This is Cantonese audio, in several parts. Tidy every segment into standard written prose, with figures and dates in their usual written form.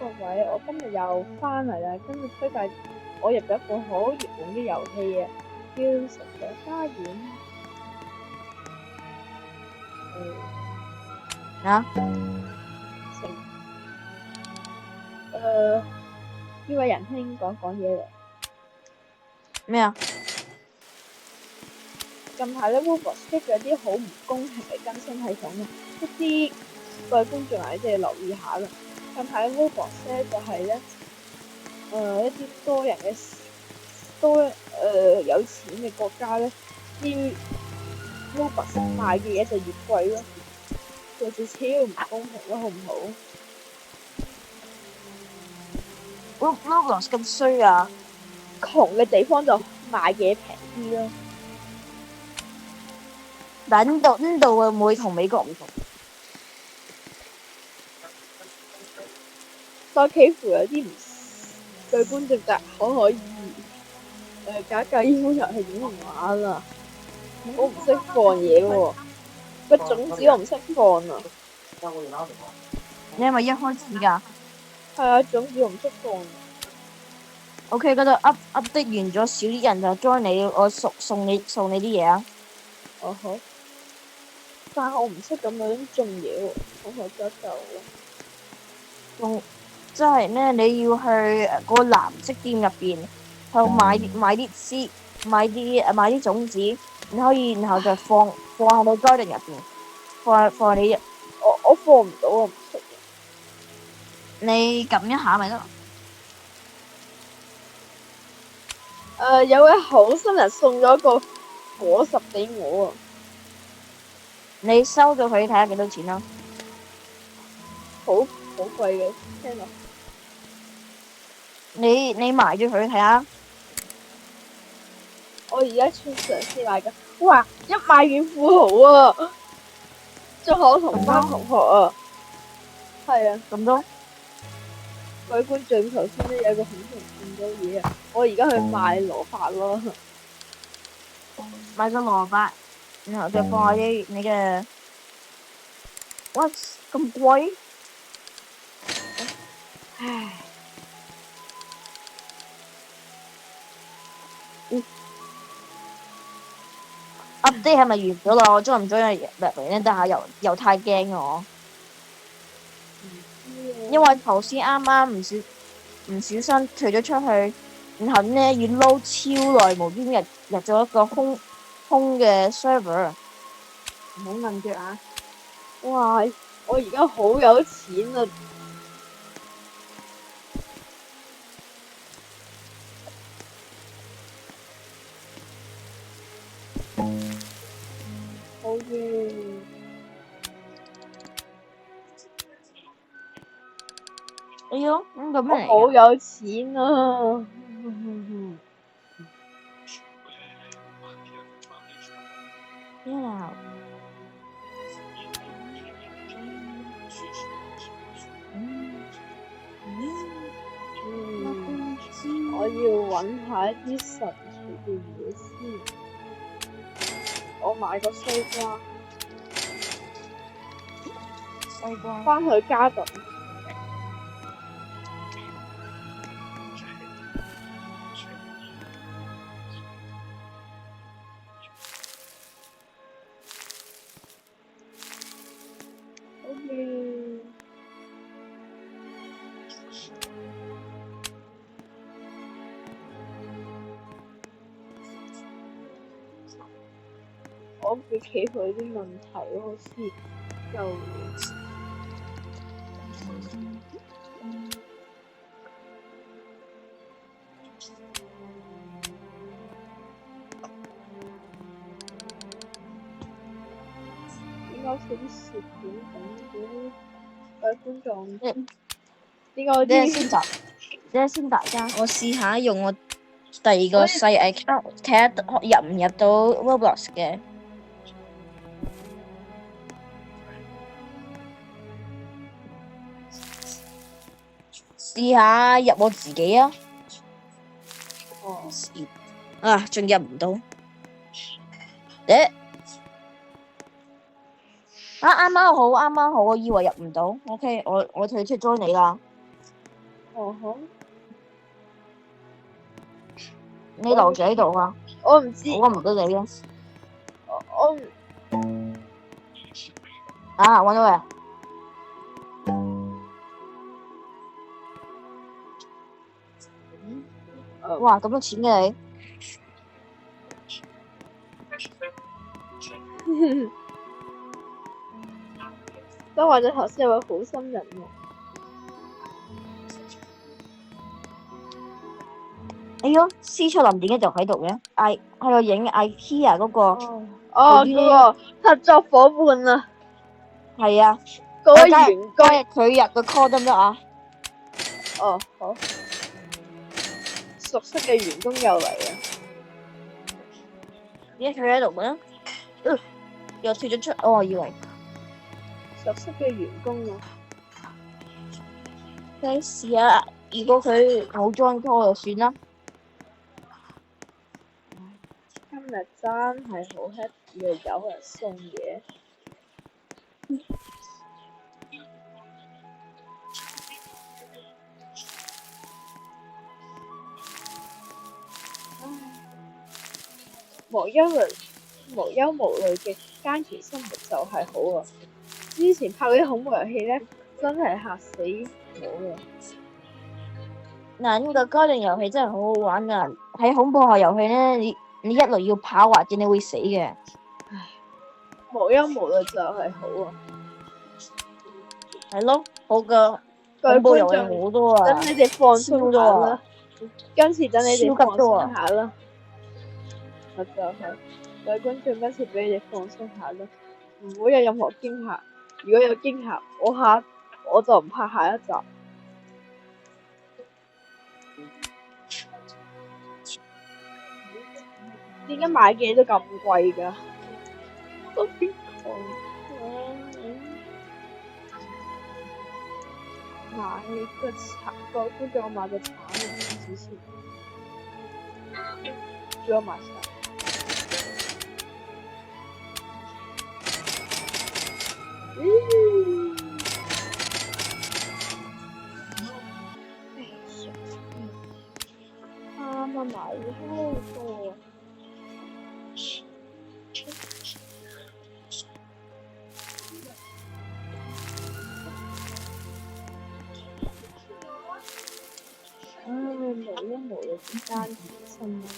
各位，我今日又翻嚟啦，今日推介我入咗一款好熱門嘅遊戲啊，叫《神嘅花園》。啊？成呢位仁兄講嘢嚟。咩啊？近排咧 Roblox 出咗啲好唔公平嘅更新系統啊，一啲各位觀眾啊，你哋留意下啦。近排 Roblox 咧就係咧，一啲多人嘅有錢嘅國家咧，啲 Roblox 賣嘅嘢就越貴咯，就似超唔公平咯，好唔好 Roblox 咁衰啊！窮嘅地方就賣嘢平啲咯。但係呢度會唔會同美國唔同？但幾乎有啲唔對觀眾就可以搞教呢款遊戲點玩啊！我唔識放嘢喎，個種子我唔識放啊！你係咪一開始㗎？係啊，種子我唔識放。OK，嗰度 update 完咗，少啲人就 join 你，我送你啲嘢啊！哦好，但係我唔識咁樣種嘢喎，我學咗就即係咩？你要去個藍色店入邊，去買啲絲，買啲種子，然後就放喺你 garden 入邊，放你我放唔到，我唔識。你撳一下咪得咯。有位好心人送咗個果實俾我啊！你收咗佢睇下幾多錢啦？好貴嘅，聽落。你埋咗佢睇下。我而家嘗試買緊，哇！一買變富豪啊！仲可同班同學啊，係啊，咁多。各位觀眾，頭先咧有個粉絲送咗嘢啊，我而家去買蘿蔔咯。買個蘿蔔，然後再放喺你嘅。哇！咁貴？唉。update 係咪完咗啦？我中唔中意入嚟咧？但係又太驚我，因為頭先啱啱唔小心退咗出去，然後咧要撈超耐，無端入咗一個空嘅 server。唔好硬腳啊！哇！我而家好有錢啊！好嘅。哎喲，咁咩嚟㗎？我好有錢啊！我要揾下一啲神奇嘅嘢先。我買個西瓜，返去加頓。我要企佢啲問題咯，先就點解好似啲攝片咁嘅？觀眾，點解等下先大家，我試下用我第二個細 account 睇下入唔入到 Roblox 嘅。試下入我自己啊！仲入唔到。啱啱好，我以為入唔到。OK，我退出咗你啦。哦呵，你留住喺度啊！我唔知，我揾唔到你啊！我唔啊，揾到未？哇，咁多錢嘅你！都話咗頭先有個好心人喎。哎呀，施卓林點解就喺度嘅？喺度影 IKEA 嗰個哦，嗰個合作伙伴啊，係啊，嗰個員工。加入佢入個 call 得唔得啊？哦，好。熟悉嘅員工又嚟啊！點解佢喺度嘅？又跳咗出，我以為熟悉嘅員工啊！你試下，如果佢冇 join call 就算啦。今日真係好 happy 啊！有人送嘢。無憂無慮嘅耕田生活就係好啊！之前拍嗰啲恐怖遊戲咧，真係嚇死我啊！嗱，呢個家庭遊戲真係好好玩噶。喺恐怖遊戲咧，你一路要跑或者你會死嘅。唉，無憂無慮就係好啊！係咯，好噶。恐怖遊戲好多啊！等你哋放鬆下啦，今次等你哋放鬆下啦。就係各位觀眾，今次俾你哋放鬆下啦，唔會有任何驚嚇。如果有驚嚇，我就唔拍下一集。點解買嘅都咁貴㗎？都邊個？買個橙，各位觀眾，我買個橙嘅之前，仲有買晒。啱啱買咗好多。無憂無慮之間生活。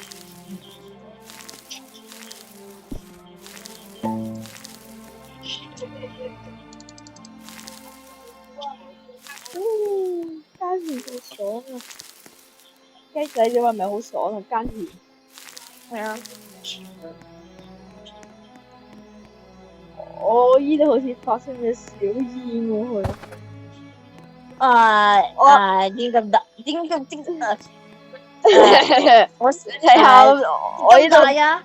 耕田好爽啊！雞仔你話係咪好爽啊？耕田。係啊。我依度好似發生咗小意外。點咁大？點咁我睇下我呢度啊，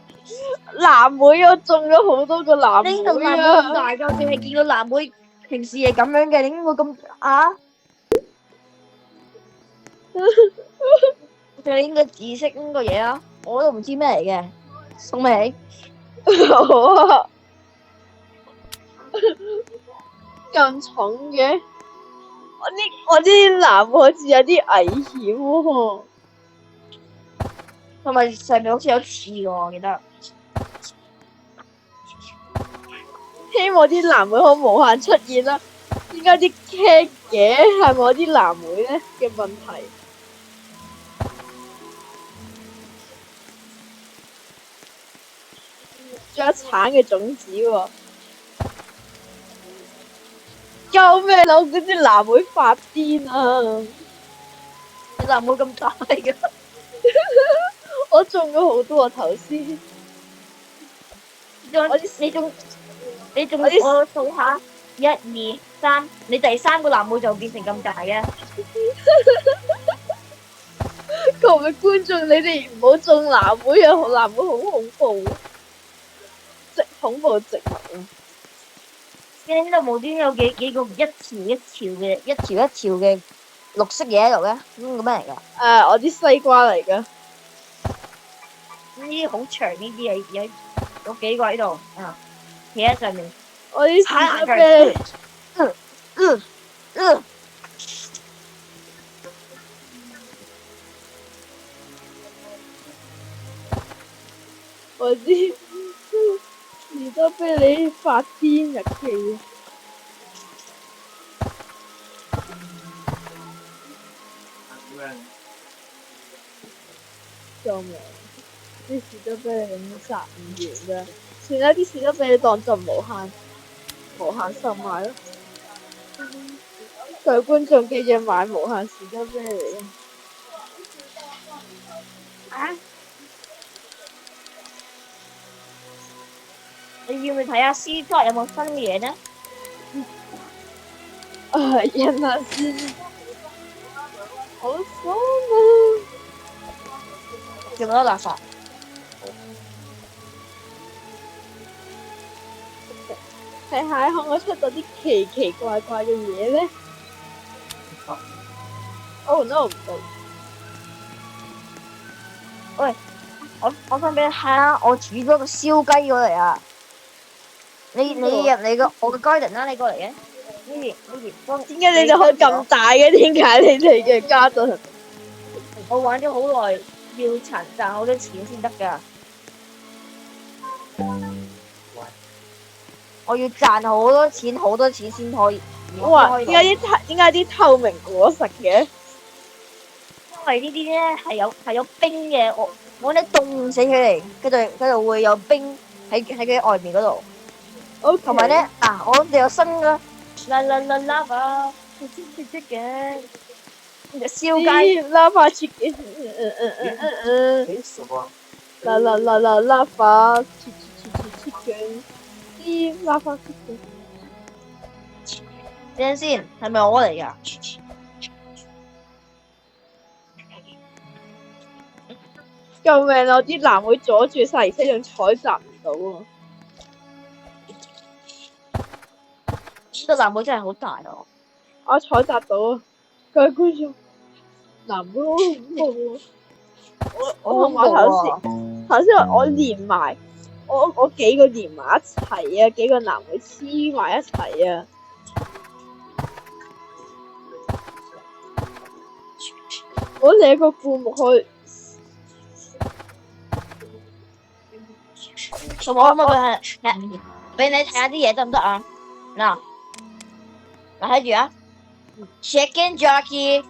藍莓我種咗好多個藍莓啊！呢度藍莓咁大㗎，淨係見到藍莓平時係咁樣嘅，點會咁啊？仲有呢個紫色呢個嘢啊，我都唔知咩嚟嘅，送未？咁重嘅？我啲藍莓好似有啲危險喎，同埋上面好似有刺喎，我記得。希望啲藍莓可無限出現啦。點解啲劇嘅係咪我啲藍莓咧嘅問題？仲有橙嘅種子喎！救命啦！我嗰啲藍莓發癲啊！啲藍莓咁大嘅，我種咗好多啊頭先。我數下，1、2、3，你第3個藍莓就變成咁大嘅。各位觀眾，你哋唔好種藍莓啊！藍莓好恐怖，恐怖植物啊！呢度無端有幾個一條嘅綠色嘢喺度嘅，呢個咩嚟㗎？我啲西瓜嚟㗎。呢啲好長呢啲嘢，有幾個喺度啊，企喺上面。我啲士多啤梨。我知士多啤梨發癲日記。救命！啲士多啤梨咁殺唔完㗎，算啦，啲士多啤梨當作無限售賣咯。各位觀眾記住買無限士多啤梨啊！你要唔要睇下 C Plot 有冇新嘢呢？啊！人啊先，好爽啊！仲有垃圾。睇下可唔可以出到啲奇奇怪怪嘅嘢咧？Oh no！唔到。喂，我想俾你睇下，我煮咗個燒雞過嚟啊！你入我嘅 garden 啦，你過嚟嘅。呢邊，點解你哋可以咁大嘅？點解你哋嘅garden？我玩咗好耐，要賺好多錢先得㗎。我要賺好多錢先可以。哇！點解啲透明果實嘅？因為呢啲咧係有冰嘅，我咧凍死佢嚟，佢就會有冰喺佢外面嗰度。O 同埋咧，我哋有新㗎啦嘅燒雞lava chicken，lava chicken，啲 lava chicken。等陣先，係咪我嚟㗎？救命啊！啲藍會阻住晒，而且仲採集唔到喎。個藍莓真係好大咯！我採集到啊！各位觀眾，藍莓好恐怖喎！我同我頭先我連埋我幾個連埋一齊啊，幾個藍莓黐埋一齊啊！我哋一個灌木去。可唔可以俾你睇下啲嘢得唔得啊？嗱，睇住啊 ，Chicken Jockey，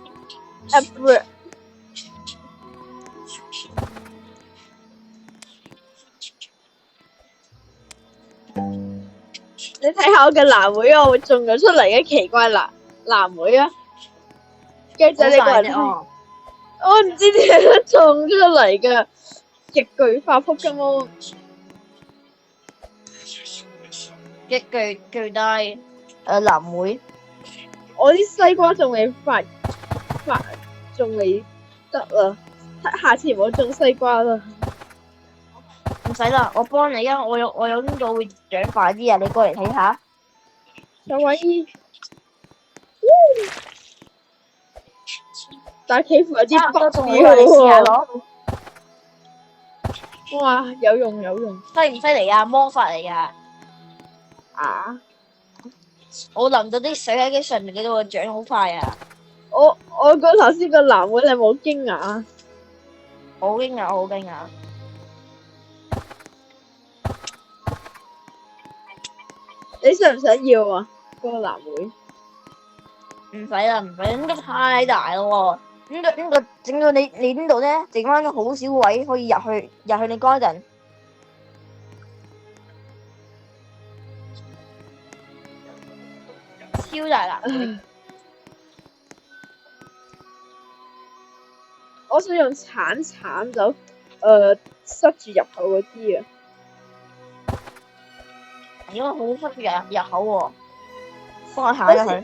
你睇下我嘅藍莓啊，我種咗出嚟嘅奇怪藍莓啊！雞仔你個人睇，我唔知點樣種出嚟嘅極巨化Pokemon。一巨大藍莓，我啲西瓜仲未仲未得啊！下次唔好種西瓜啦。唔使啦，我幫你啊！我有呢個會長快啲啊！你過嚟睇下。有位，但係幾乎有啲不仲要你試下攞。哇！有用！犀唔犀利啊？魔法嚟㗎！啊！我淋咗啲水喺佢上面，佢都會長好快啊！我頭先個藍莓你冇驚訝？好驚訝！你想唔想要啊？嗰個藍莓？唔使啦，應該太大咯喎！呢個整到你呢度咧，剩翻咗好少位可以入去你 garden。超大啦！我想用鏟走塞住入口嗰啲啊！因為好塞住入口喎，幫我行入去。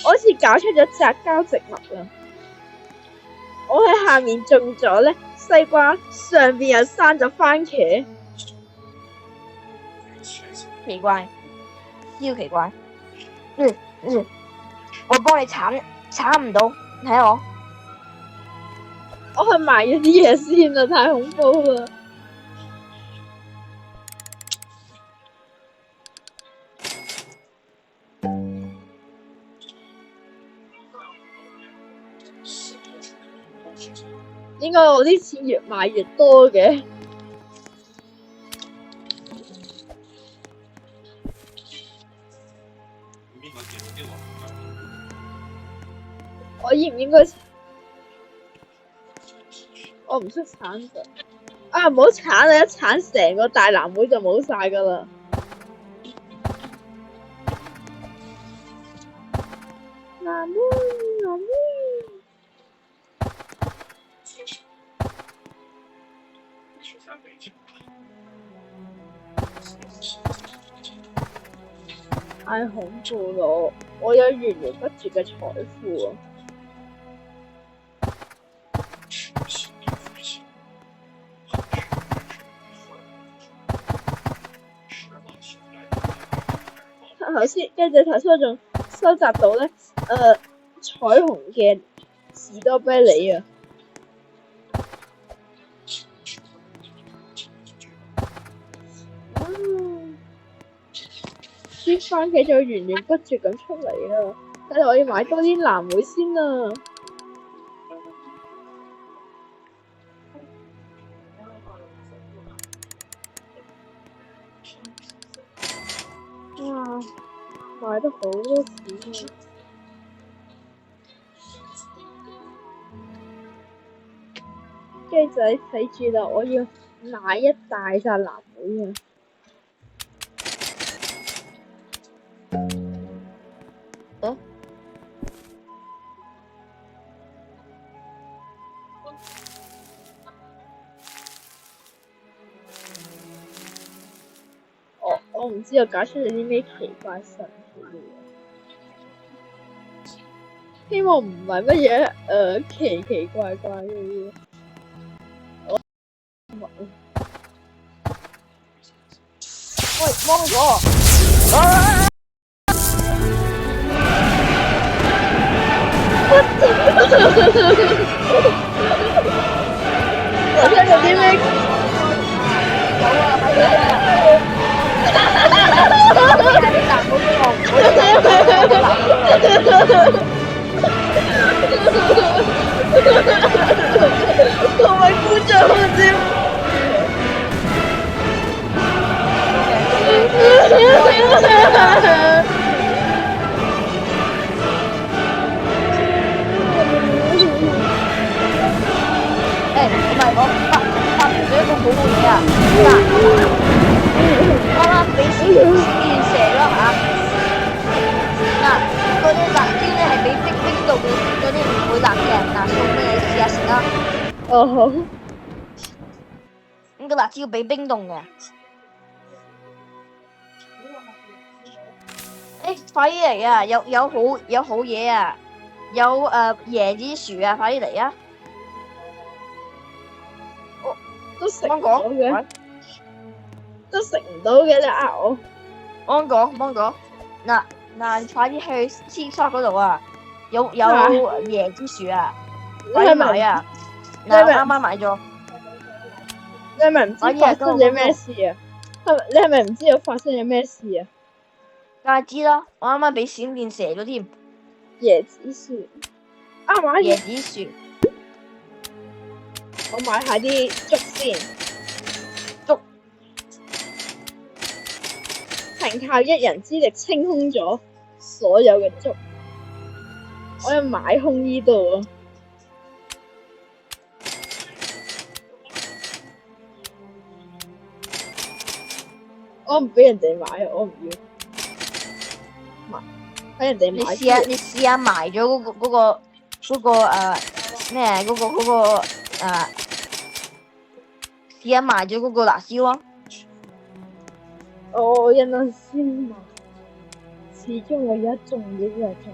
我好似搞出咗雜交植物啊！我喺下面種咗咧西瓜，上邊又生咗番茄。奇怪，超奇怪。我幫你鏟唔到，你睇我。我去買咗啲嘢先啊！太恐怖啦！應該我啲錢越買越多嘅。我應唔應該？我唔識鏟實。啊！唔好鏟啊！一鏟成個大藍莓就冇晒噶啦。藍莓，藍莓。太恐怖咯！我有源源不絕嘅財富啊！頭先我仲收集到咧，彩虹嘅士多啤梨啊！啲番茄仲源源不絕咁出嚟啊！睇嚟我要買多啲藍莓先啊！哇！買得好多錢啊！雞仔睇住啦，我要買一大扎藍莓啊！我唔知我搞出咗啲咩奇怪神奇嘅嘢，希望唔係乜嘢奇奇怪怪嘅嘢。喂，芒果！我聽到啲咩？各位觀眾好笑。唔係我發現咗一個好好嘢啊！啱啱俾閃電射咗嚇，嗰啲辣椒咧係俾冰凍嘅，嗰啲唔會辣嘅。送俾你試下食啦。哦好。咁個辣椒俾冰凍嘅。快啲嚟啊！有好嘢啊！有椰子樹啊！快啲嚟啊！都食唔到嘅，都食唔到嘅，你呃我。芒果，嗱，快啲去 T shop 嗰度啊！有椰子樹啊！快啲買啊！我啱啱買咗。你係咪唔知發生咗咩事啊？你係咪唔知道發生咗咩事啊？梗係知啦，我啱啱俾閃電射咗添。椰子樹。啊買椰子樹。我買下啲竹先。竹。憑靠一人之力清空咗所有嘅竹。我要買空呢度啊！我唔俾人哋買，我唔要。俾人哋買。你試下埋咗嗰個咩？試下埋咗嗰個辣椒啊！我忍下先嘛，始終我而家重要就係重要。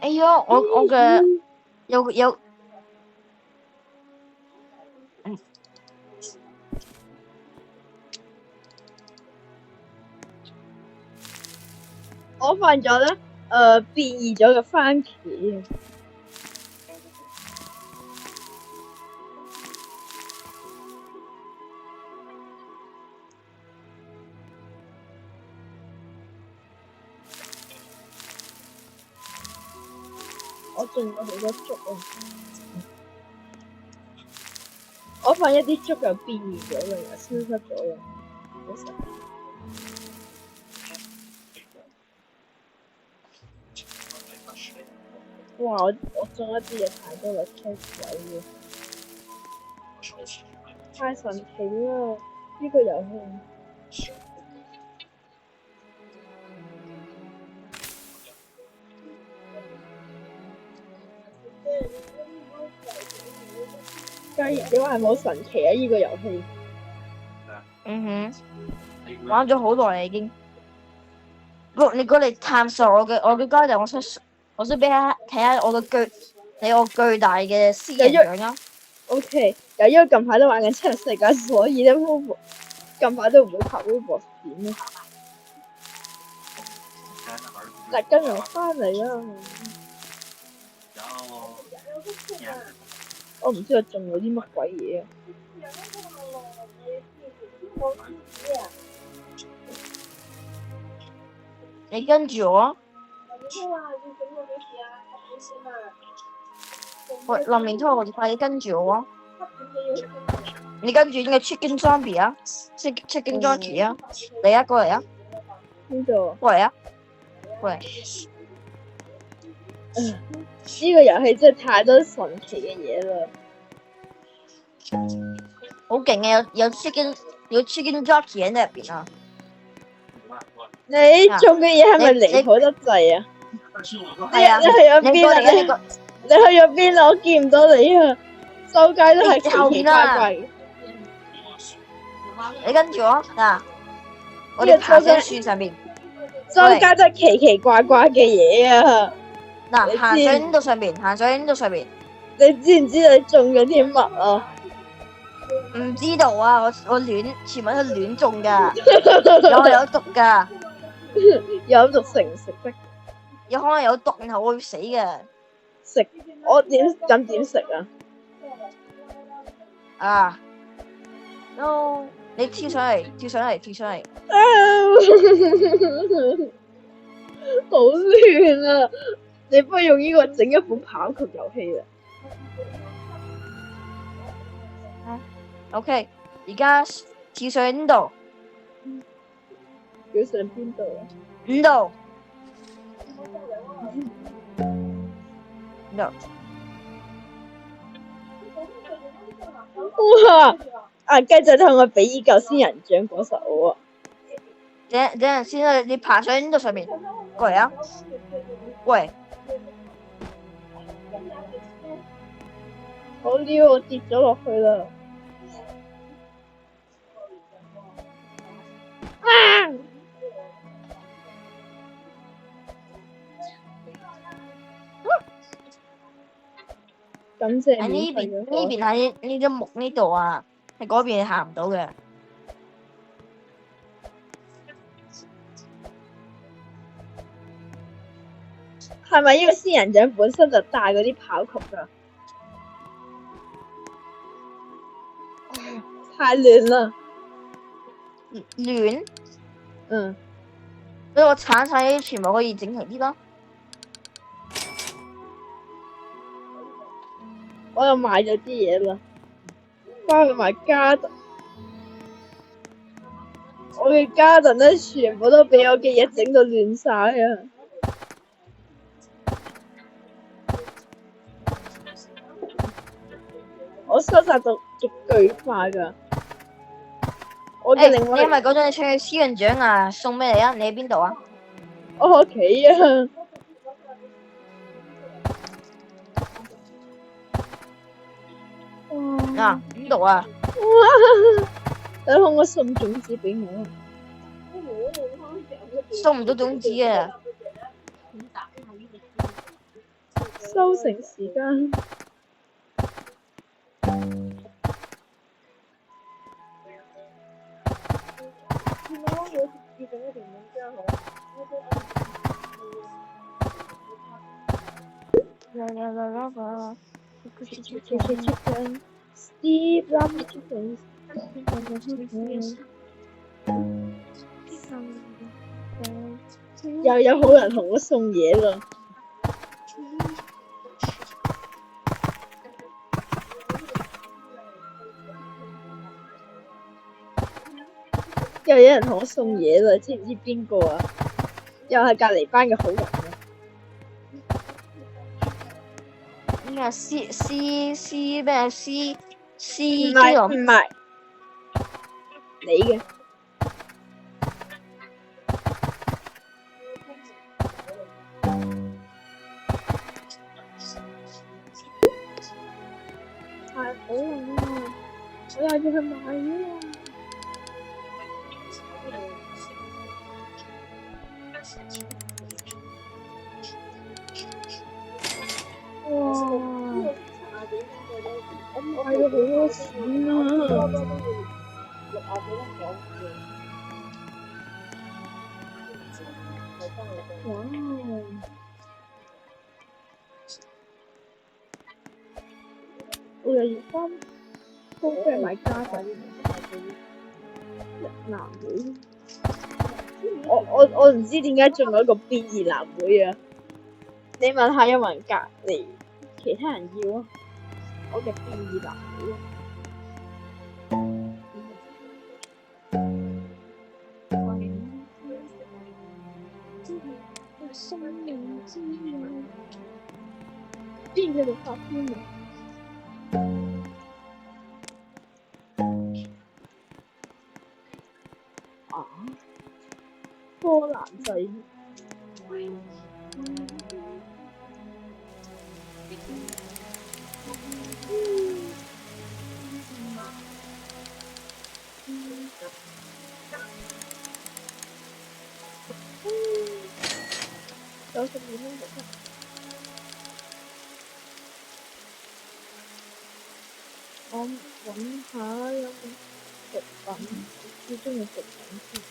哎呀，我嘅有。我發現咗咧，變異咗嘅番茄。我種咗好多竹啊！我發現一啲粥又變異咗啦，又消失咗啦，好神奇！哇！我中一啲嘢太多啦，黐鬼嘅，太神奇啦！呢個遊戲。居然點解係冇神奇啊？呢個遊戲，玩咗好耐啦已經。你過嚟探索我嘅garden，我想俾下睇下我嘅巨大嘅私人樣啊。OK，由於我近排都玩緊七日世界，所以咧近排都唔會拍 Roblox 片啊。但今日翻嚟啦。我唔知我中咗啲乜鬼嘢啊！你跟住我。喂，林明濤，你快啲跟住我啊！你跟住呢個 Chicken Zombie 啊，Chicken Jockey 啊，嚟啊，過嚟啊！邊度？過嚟啊！過嚟。呢個遊戲真係太多神奇嘅嘢啦！好勁嘅，有 Chicken Jockey 喺入邊啊！你中嘅嘢係咪離譜得滯啊？係啊！你去咗邊啊？你去咗邊啊？我見唔到你啊！周街都係奇奇怪怪。你跟住我嗱，我哋爬喺樹上面，周街都係奇奇怪怪嘅嘢啊！嗱，行上呢度上面，行上呢度上面。你知唔知你中咗啲乜啊？唔知道啊！我全部都亂中噶，有毒噶，有毒食唔食得？有可能有毒，然後我會死嘅。食我點食啊？啊 ！No， 你跳上嚟！好亂啊！你不如用呢個整一款跑球遊戲啦。OK， 而家跳上呢度。跳上邊度啊？呢度。No。哇！啊，雞仔同我俾依嚿仙人掌嗰實我啊！等陣先啊！你爬上呢度上面，過嚟啊！喂！好撩，我跌咗落去啦！啊！感謝喺呢邊喺呢啲木呢度啊，喺嗰邊行唔到嘅。係咪呢個仙人掌本身就帶嗰啲跑球㗎？太亂啦！亂？嗯。俾我鏟晒啲，全部可以整齊啲咯。我又買咗啲嘢啦，翻去買家陣。我嘅家陣咧，全部都俾我嘅嘢整到亂晒啊！我收集到極巨化噶。我嘅另外，你係咪嗰陣你出去仙人掌啊？送俾你啊！你喺邊度啊？我屋企啊。啊，呢度啊！等下我送種子俾我。送唔到種子啊！收成時間。又有好人同我送嘢啦！又有人同我送嘢啦，知唔知邊個啊？又係隔離班嘅好人啊！咩啊？C 咩？C 唔跟住係你嘅。太好啦！我又要去買嘢啦。哇！我買咗好多錢啊！哇！我又要翻高飛買家具，日南會。我唔知點解仲有一個變異男會啊！你問下有冇人隔離其他人要啊？我嘅變異男會啊！邊個度發癲啊？啊！波蘭仔。90秒鐘就得。我揾下有冇食品，最中意食品先。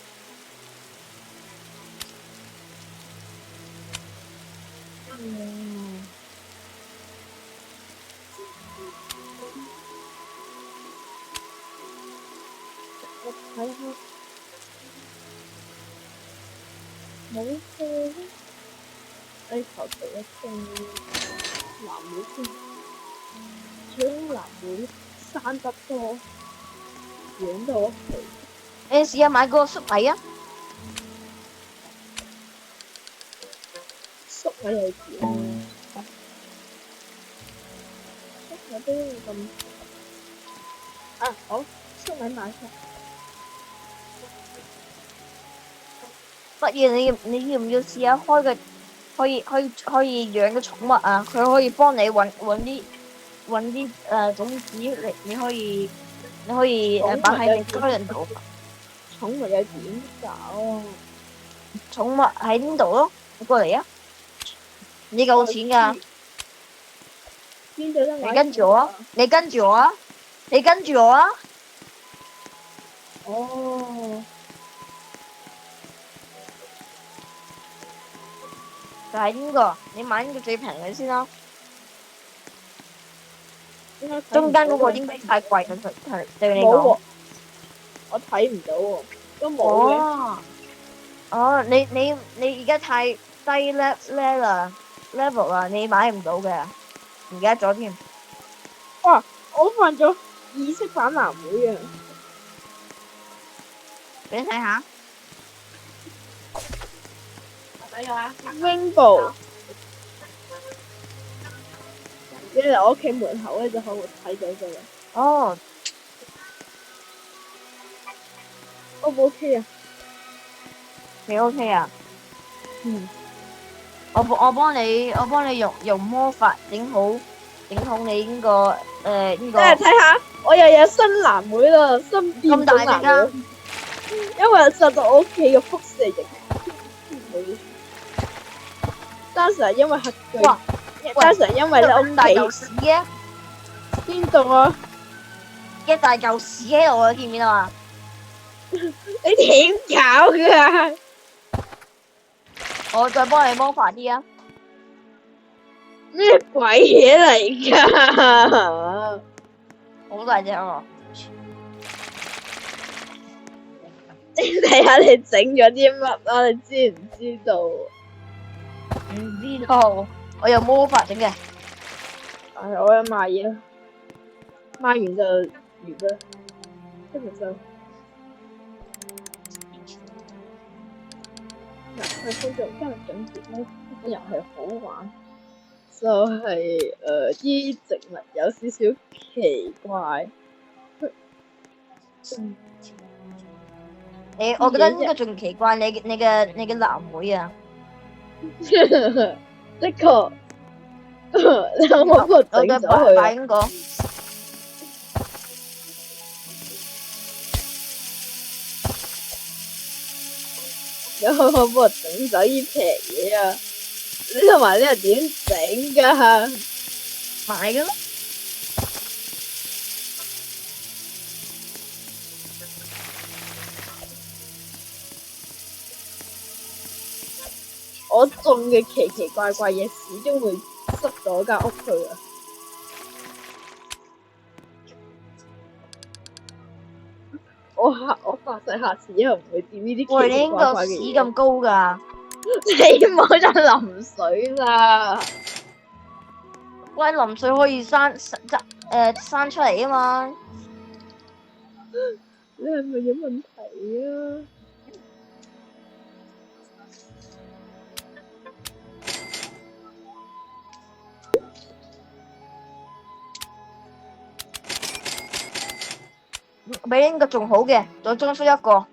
我睇下冇貨。你求其一種藍莓先，將藍莓生得多，養到屋企。你試下買個粟米啊！粟米係點？粟米都咁啊！好，粟米買晒。不如你要唔要試下開個可以養嘅寵物啊？佢可以幫你揾啲種子嚟，你可以擺喺你個人度。寵物有點搞啊？寵物喺邊度咯？你過嚟啊！你夠錢㗎？邊度得買？你跟住我啊！你跟住我啊！你跟住我啊！哦。就係呢個，你買呢個最平嘅先啦。中間嗰個應該太貴啦，對你講。冇喎，我睇唔到喎，都冇嘅。哦，你而家太低 level 啦，你買唔到嘅，而家咗添。哇！我犯咗意識版藍莓啊！俾你睇下。Rainbow，你嚟我屋企門口咧就可以睇到㗎啦。哦。O 唔 OK 啊？你 OK 啊？嗯。我幫你用魔法整好你呢個呢個。睇下，我又有新藍莓啦，新變種藍莓。因為受到我屋企嘅輻射影響。單純係因為核聚。哇！單純係因為你屋大嚿屎嘅。邊度啊？一大嚿屎喺度啊！見唔見到啊？你點搞㗎？我再幫你魔法啲啊！咩鬼嘢嚟㗎？好大隻喎！你睇下你整咗啲乜啊？你知唔知道？唔知道，我有魔法整嘅。我有賣嘢，賣完就完啦，跟住就佢觀眾今日總結呢款遊戲好玩，就係啲植物有少少奇怪。我覺得呢個仲奇怪，你嘅藍莓啊，的確，你有冇幫我整咗佢啊？邊個？你可唔可以幫我整走呢撇嘢啊？你同埋呢係點整㗎？買嘅咯。我種嘅奇奇怪怪嘢始終會塞咗間屋去啊！我發誓下次以後唔會掂呢啲喂，你奇奇應怪怪嘅嘢。該屎咁高㗎！你唔好再淋水啦！喂，淋水可以生出嚟啊嘛！你係咪有問題啊？比呢個仲好嘅，再裝修一個。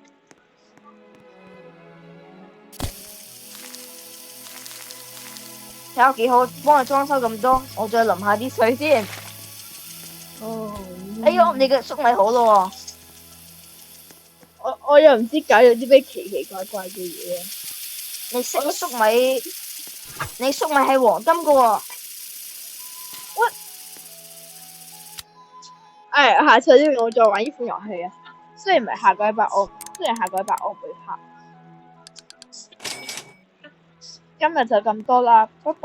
睇下幾好，幫佢裝修咁多，我再淋下啲水先。哦，哎唷，你嘅粟米好咯我又唔知搞咗啲咩奇奇怪怪嘅嘢啊！喎！你識粟米？你粟米係黃金嘅喎。下次我再玩呢款遊戲啊！雖然下個禮拜我唔會拍。今日就咁多啦，拜拜。